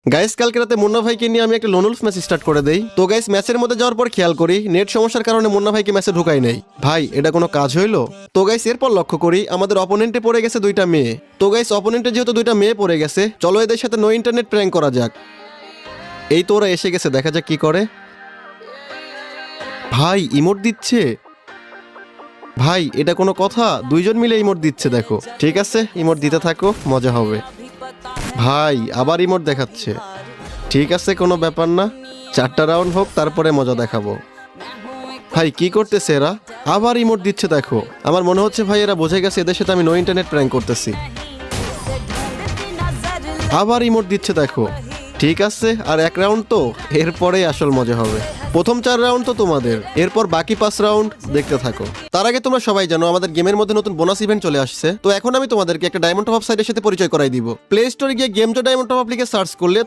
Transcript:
Guys কালকে রাতে মুন্না ভাইকে নিয়ে আমি একটা লোনউলফ ম্যাচ স্টার্ট করে দেই। তো গাইস ম্যাচের মধ্যে যাওয়ার পর খেয়াল করি নেট সমস্যার কারণে মুন্না ভাইকে ম্যাচে ঢুকাই নাই। ভাই এটা কোনো কাজ হইলো? তো গাইস এরপর লক্ষ্য করি আমাদের অপোনেন্টে পড়ে গেছে দুইটা মেয়ে। তো গাইস অপোনেন্টে যেহেতু দুইটা মেয়ে পড়ে গেছে, চলো এদের সাথে নো ইন্টারনেট প্র্যাঙ্ক করা যাক। এই তো ওরা এসে গেছে, দেখা যাক কি করে। ভাই ইমোট দিচ্ছে। ভাই এটা কোনো কথা? দুইজন মিলে ইমোট দিচ্ছে দেখো। ঠিক আছে ইমোট দিতে থাকো, মজা হবে। ভাই আবার ইমোট দেখাচ্ছে। ঠিক আছে কোনো ব্যাপার না, 4টা রাউন্ড হোক তারপরে মজা দেখাবো। ভাই কি করতেছে এরা? আবার ইমোট দিচ্ছে দেখো। আমার মনে হচ্ছে ভাই এরা বুঝে গেছে এদের সাথে আমি নো ইন্টারনেট প্র্যাঙ্ক করতেছি। আবার ইমোট দিচ্ছে দেখো। ঠিক আছে আর 1 রাউন্ড তো, এরপরে আসল মজা হবে। প্রথম 4 রাউন্ড তো তোমাদের, এরপর বাকি 5 রাউন্ড দেখতে থাকো। তার আগে তোমরা সবাই জানো আমাদের গেমের মধ্যে নতুন বোনাস ইভেন্ট চলে আসছে। তো এখন আমি তোমাদেরকে একটা ডায়মন্ড টপ আপ সাইটের সাথে পরিচয় করাই দিব। প্লে স্টোরে গিয়ে গেম জো ডায়মন্ড টপ আপ লিখে সার্চ করলে